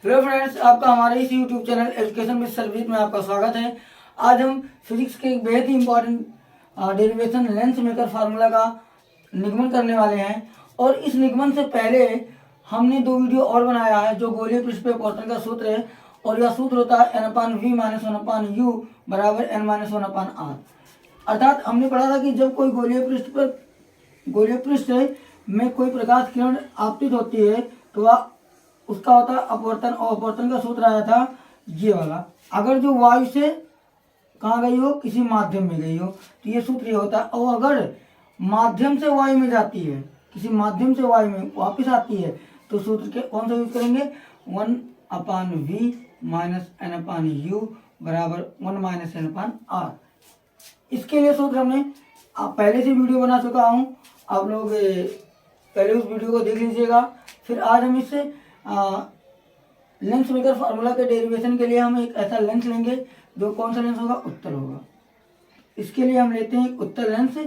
Hello friends, आपका हमारे इस YouTube channel education with service में आपका स्वागत है। आज हम फिजिक्स के एक बेहद ही important derivation lens maker formula का निगमन करने वाले हैं। और इस निगमन से पहले हमने दो वीडियो और बनाया है जो गोलीय पृष्ठ पे अपवर्तन का सूत्र है, और यह सूत्र होता है n/v - 1/u बराबर n - 1/r। अर्थात हमने पढ़ा था कि जब कोई गोलीय पृष्ठ में कोई प्रकाश किरण आपतित होती है तो वह उसका होता है अपवर्तन, और अपवर्तन का सूत्र आया था ये वाला। अगर जो वायु से कहाँ गई हो, किसी माध्यम में गई हो, तो ये सूत्र ये होता है। और अगर माध्यम से वायु में जाती है, किसी माध्यम से वायु में वापस आती है, तो सूत्र के कौन सा यूज करेंगे, 1/v - n/u बराबर 1 - n/r। इसके लिए सूत्र हमने पहले से वीडियो बना चुका हूँ, आप लोग पहले उस वीडियो को देख लीजिएगा। फिर आज हम इससे लेंस मेकर फार्मूला के डेरिवेशन के लिए हम एक ऐसा लेंस लेंगे जो कौन सा लेंस होगा, उत्तल होगा। इसके लिए हम लेते हैं एक उत्तल लेंस,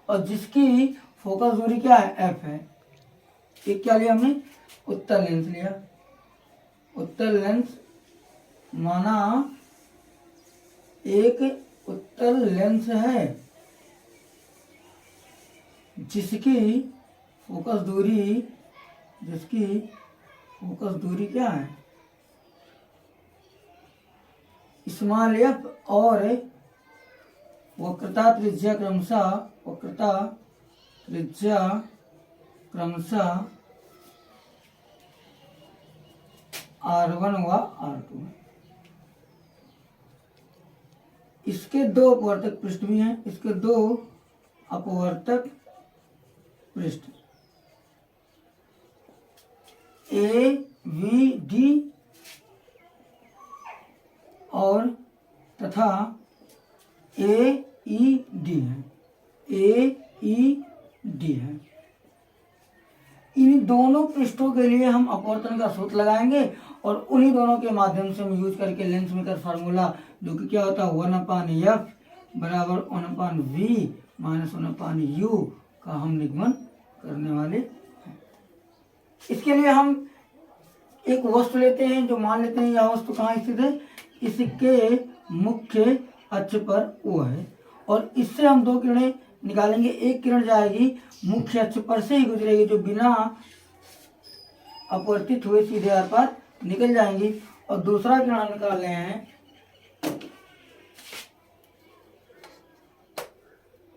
और जिसकी फोकस दूरी क्या है, f है। एक क्या लिया हमने, उत्तल लेंस लिया। उत्तल लेंस माना एक उत्तल लेंस है जिसकी फोकस दूरी क्या है, स्मॉल f, और वक्रता त्रिज्या क्रमशः r1 व r2। इसके दो अपवर्तक पृष्ठ भी हैं, इसके दो अपवर्तक पृष्ठ AVD और तथा AED है। इन दोनों पृष्ठों के लिए हम अपवर्तन का सूत्र लगाएंगे, और उन्हीं दोनों के माध्यम से हम यूज करके लेंस मेकर फार्मूला जो कि क्या होता है 1/f बराबर 1/v - 1/u का हम निगमन करने वाले हैं। इसके लिए हम एक वस्तु लेते हैं, जो मान लेते हैं यह वस्तु कहाँ स्थित है, इसके मुख्य अक्ष पर O है, और इससे हम दो किरणें निकालेंगे। एक किरण जाएगी मुख्य अक्ष पर से ही गुजरेगी, जो बिना अपवर्तित हुए सीधे आर पार निकल जाएंगी, और दूसरा किरण हम निकाल रहे हैं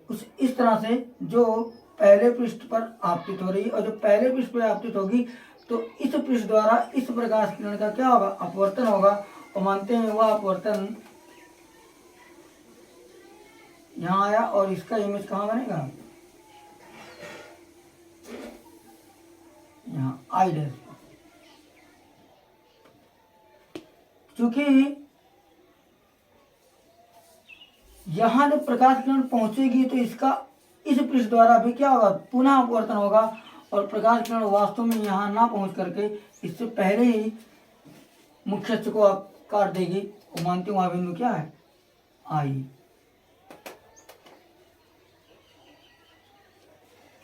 कुछ इस तरह से, जो पहले पृष्ठ पर आपतित हो रही है, और जो पहले पृष्ठ पर आपतित होगी तो इस पृष्ठ द्वारा इस प्रकाश किरण का क्या होगा, अपवर्तन होगा। और मानते हैं वह अपवर्तन यहाँ आया, और इसका इमेज कहाँ बनेगा, यहाँ आई डैश। चूंकि यहाँ जब प्रकाश किरण पहुंचेगी तो इसका इस पृष्ठ द्वारा भी क्या होगा, पुनः अपवर्तन होगा, और प्रकाश किरण वास्तव में यहाँ ना पहुंच करके इससे पहले ही मुख्य अक्ष को आप काट देगी। और मानते वहां बिंदु क्या है, आई।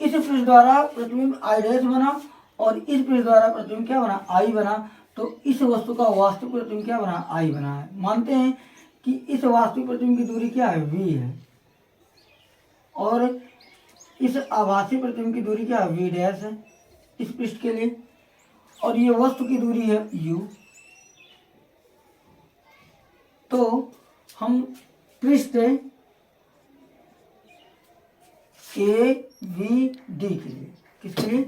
इस पृष्ठ द्वारा प्रतिबिंब आई डैश बना, और इस पृष्ठ द्वारा प्रतिबिंब क्या बना, आई बना। तो इस वस्तु का वास्तविक प्रतिबिंब क्या बना, आई बना है। मानते हैं कि इस वास्तविक प्रतिबिंब की दूरी क्या है, v है, और इस आभासी प्रतिबिंब की दूरी क्या है, v डैश है इस पृष्ठ के लिए, और ये वस्तु की दूरी है u। तो हम पृष्ठ AVD के लिए, किसके लिए,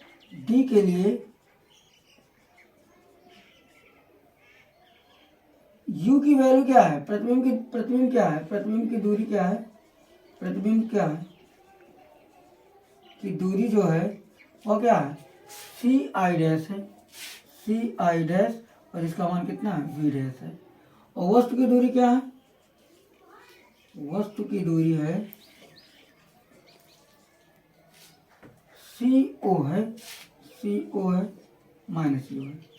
AVD के लिए u की वैल्यू क्या है, प्रतिबिंब क्या है, प्रतिबिंब की दूरी क्या है, प्रतिबिंब क्या है की दूरी जो है वो क्या है, CI डैश है, CI डैश, और इसका मान कितना है, v डैश है। और वस्तु की दूरी क्या है, वस्तु की दूरी है CO है माइनस U है।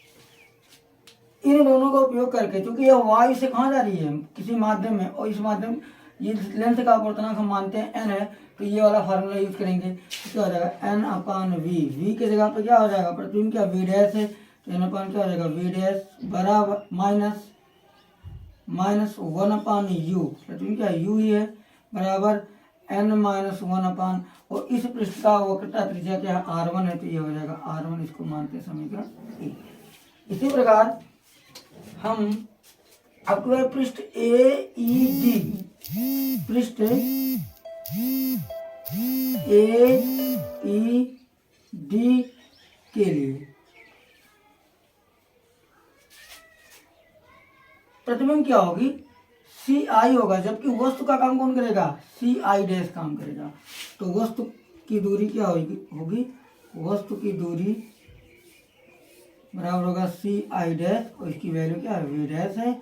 इन दोनों का उपयोग करके, क्योंकि यह वायु से कहाँ जा रही है, किसी माध्यम में, और इस माध्यम ये लेंथ का अपूर्णांक हम मानते हैं n है, तो ये वाला फार्मूला यूज करेंगे। तो क्या हो जाएगा n अपान वी, वी की जगह पे क्या हो जाएगा, प्रतिबिंब क्या वी डैश है, तो n अपान क्या हो जाएगा वी डैश बराबर माइनस 1 अपान यू, प्रतिबिंब क्या u ही है, बराबर n माइनस 1 अपान, और इस पृष्ठ का वक्रता त्रिज्या क्या है r1 है, तो ये हो जाएगा r1, इसको मानते हैं समीकरण 1। इसी प्रकार हम आपको पृष्ठ ए ई डी, पृष्ठ ए ई डी के लिए प्रतिबिंब क्या होगी, सी आई होगा, जबकि वस्तु का काम कौन करेगा, सी आई डैश काम करेगा। तो वस्तु की दूरी क्या होगी, वस्तु की दूरी बराबर होगा सी आई डैश, और इसकी वैल्यू क्या है वी डैश है,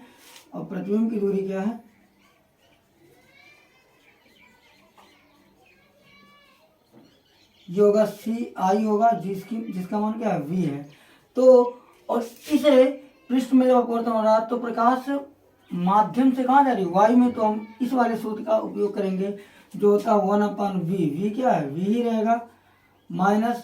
और प्रतिबिंब की दूरी क्या है, ये होगा सी आई होगा, जिसका मान क्या है वी है। तो और इसे पृष्ठ में जब अपवर्तन हो रहा है तो प्रकाश माध्यम से कहाँ जा रही है, वायु में, तो हम इस वाले सूत्र का उपयोग करेंगे जो होता है 1 अपान वी, वी क्या है वी ही रहेगा, minus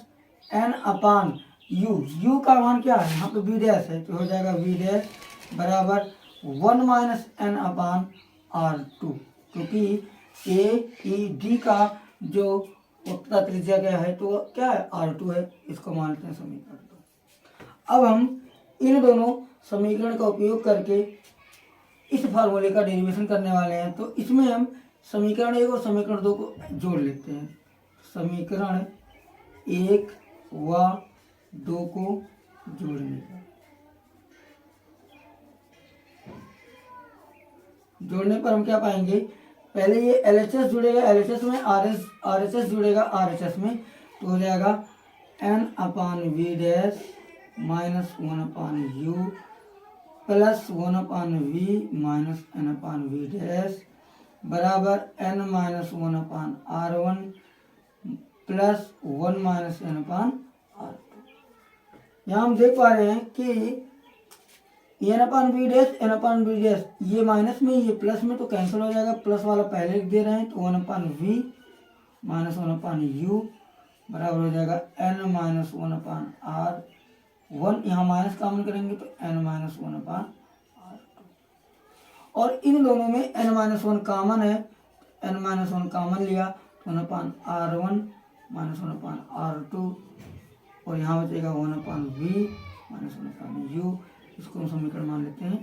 n upon you, you का मान क्या है यहाँ पे वी डैश है, तो हो जाएगा वी डैश बराबर 1 माइनस एन अपान r2, क्योंकि ए ई डी का जो वक्रता त्रिज्या क्या है, तो क्या है r2 है, इसको मानते हैं समीकरण 2। अब हम इन दोनों समीकरण का उपयोग करके इस फार्मूले का डेरिवेशन करने वाले हैं। तो इसमें हम समीकरण 1 और समीकरण 2 को जोड़ लेते हैं। समीकरण 1 व 2 को जोड़ने पर हम क्या पाएंगे, पहले ये LHS जुड़ेगा, LHS में RHS जुड़ेगा RHS में, तो हो जाएगा n upon v dash minus 1 upon u plus 1 upon v minus n upon v dash बराबर n minus 1 upon r1 plus 1 minus n upon r2। यहाँ हम देख पा रहे हैं कि n अपान वी डैश ये माइनस में ये प्लस में, तो कैंसिल हो जाएगा, प्लस वाला पहले लिख दे रहे हैं, तो 1 upon v minus 1 upon you बराबर हो जाएगा n माइनस 1 अपान r1, यहाँ माइनस कॉमन करेंगे तो n माइनस 1 अपान r2, और इन दोनों में n माइनस 1 कॉमन है, n माइनस 1 कॉमन लिया तो 1 अपान r1 माइनस 1 अपान r2, और यहाँ बचेगा 1 upon v minus 1 upon you, इसको हम समीकरण मान लेते हैं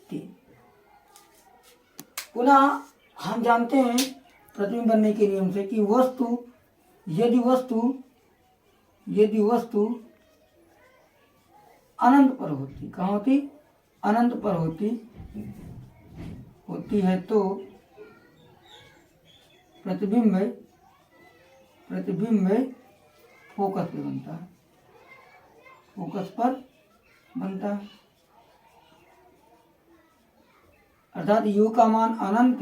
3। पुनः हम जानते हैं प्रतिबिंब बनने के नियम से कि यदि वस्तु अनंत पर होती, कहाँ होती, अनंत पर होती है तो प्रतिबिंब फोकस पे बनता है, फोकस पर बनता है, अर्थात u का मान अनंत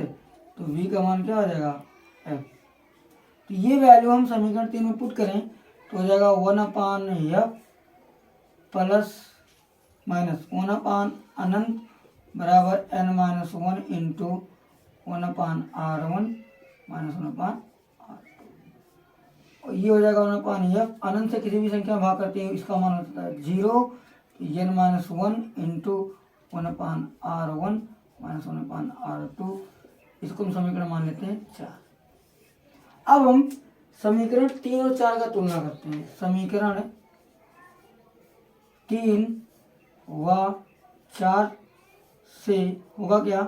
तो v का मान क्या हो जाएगा f। तो ये वैल्यू हम समीकरण 3 में पुट करें तो हो जाएगा 1 अपान f प्लस माइनस 1 अपान अनंत बराबर n minus 1 into 1 upon r1 minus 1 अपान r2, और ये हो जाएगा 1 अपान f, अनंत से किसी भी संख्या में भाग करते हैं इसका मान होता है 0, n minus 1 into 1 upon r1 minus 1 अपान r2, इसको हम समीकरण मान लेते हैं 4। अब हम समीकरण 3 और 4 का तुलना करते हैं। समीकरण 3 व 4 से होगा क्या,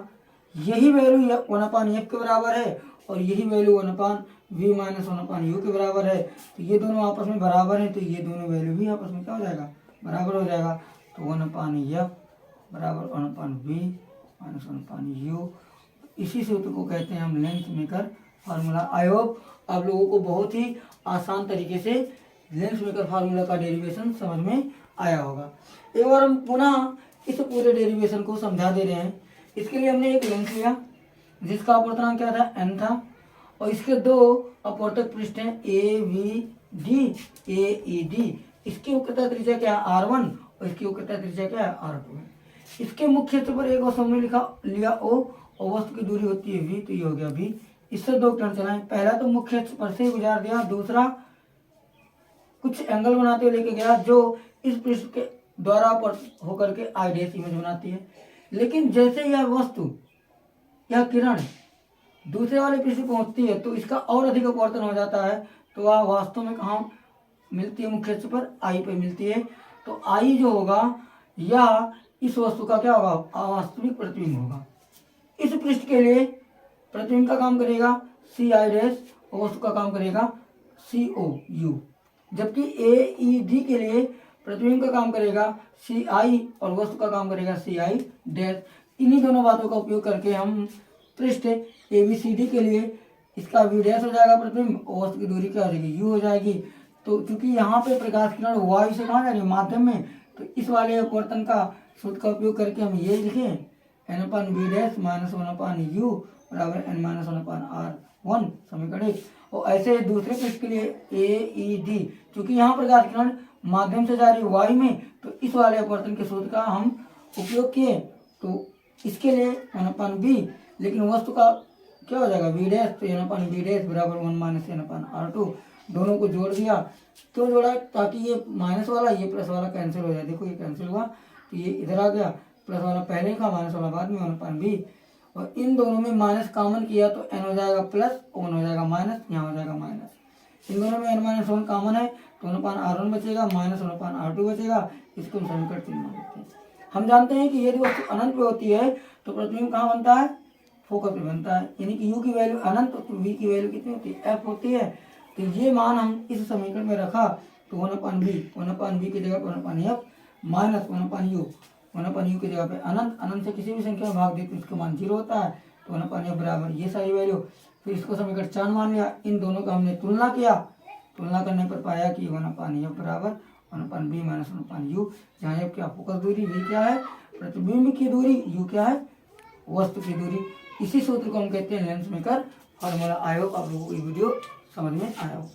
यही वैल्यू 1 अपान f के बराबर है और यही value 1 upon v minus 1 upon you के बराबर है, तो ये दोनों आपस में बराबर है, तो ये दोनों वैल्यू भी आपस में क्या हो जाएगा, बराबर हो जाएगा। तो 1 अपान f बराबर 1 अपान v माइनस 1 अपान यू, इसी सूत्र को कहते हैं हम length maker formula. I hope आप लोगों को बहुत ही आसान तरीके से लेंथ मेकर फार्मूला का डेरिवेशन समझ में आया होगा। एक बार हम पुनः इस पूरे डेरिवेशन को समझा दे रहे हैं। इसके लिए हमने एक लेंथ लिया जिसका अपवर्तनांक क्या था, n था, और इसके दो अपवर्तक पृष्ठ हैं AVD AED। इसकी वक्रता त्रिज्या क्या है r1 और इसकी वक्रता त्रिज्या क्या है r2 है। इसके मुख्य पर एक हमने लिया O और वस्तु की दूरी होती है v, तो ये हो गया v। इससे दो टर्न चलाएं, पहला तो मुख्य अक्ष पर से गुजार दिया, दूसरा कुछ एंगल बनाते हुए लेके गया जो इस पृष्ठ के द्वारा पर होकर के आई डैश इमेज बनाती है। लेकिन जैसे यह वस्तु, यह किरण दूसरे वाले पृष्ठ पर पहुंचती है तो इसका और अधिक अपवर्तन हो जाता है, तो वह वास्तव में कहाँ मिलती है, मुख्य अक्ष पर आई पे मिलती है। तो आई जो होगा यह इस वस्तु का क्या होगा, अवास्तविक प्रतिबिंब होगा। इस पृष्ठ के लिए प्रतिबिंब का काम करेगा सी आई डैश और वस्तु का काम करेगा सी ओ यू, जबकि ए ई डी के लिए प्रतिबिंब का काम करेगा सी आई और वस्तु का काम करेगा सी आई डैश। इन्हीं दोनों बातों का उपयोग करके हम पृष्ठ ए बी सी डी के लिए इसका वी डैश हो जाएगा प्रतिबिंब और वस्तु की दूरी क्या हो जाएगी, यू हो जाएगी। तो चूंकि यहाँ पे प्रकाश किरण वायु से कहाँ जा रही है, माध्यम में, तो इस वाले अपवर्तन का सूत्र का उपयोग करके हम ये लिखें N upon we dash minus one upon U बराबर N minus one upon are one समीकरण 1। और ऐसे दूसरे पृष्ठ के लिए ए ई डी, चूंकि यहाँ प्रकाश किरण माध्यम से जा रही है वायु में, तो इस वाले अपवर्तन के सूत्र का हम उपयोग किए। तो इसके लिए एन अपन बी, लेकिन वस्तु का क्या हो जाएगा वी डैश, तो एन अपन वी डैश बराबर one minus n upon r two, दोनों को जोड़ दिया। क्यों जोड़ा, ताकि ये माइनस वाला ये प्लस वाला कैंसिल हो जाए। देखो ये कैंसिल हुआ तो ये इधर आ गया, प्लस वाला पहले ही था, माइनस वाला बाद में, वन अपन बी। और इन दोनों में माइनस कॉमन किया तो एन हो जाएगा प्लस, वन हो जाएगा माइनस, यहाँ हो जाएगा माइनस। इन दोनों में एन माइनस वन कॉमन है तो वन अपन आर वन बचेगा, minus one upon r two बचेगा। इसको हम समीकरण 3 मान लेते हैं। हम जानते हैं कि यदि वस्तु अनंत पे होती है तो प्रतिबिंब कहाँ बनता है, फोकस पे बनता है, यानी कि u की वैल्यू अनंत तो v की वैल्यू कितनी होती है, f होती है। तो ये मान हम इस समीकरण में रखा तो वन अपन बी की जगह one upon F minus one upon you की जगह पे अनंत से किसी भी संख्या में भाग दे तो इसका मान 0 होता है, तो वन अपन एफ बराबर ये सारी वैल्यू। फिर इसको समीकरण 4 मान लिया, इन दोनों का हमने तुलना किया, तुलना करने पर पाया कि वन अपन एफ बराबर one upon b minus one upon u, जहाँ एफ क्या फोकस दूरी, वी क्या है प्रतिबिंब की दूरी, यू क्या है वस्तु की दूरी। इसी सूत्र को हम कहते हैं lens maker formula. I hope आप लोगों को ये वीडियो समझ में आया हो।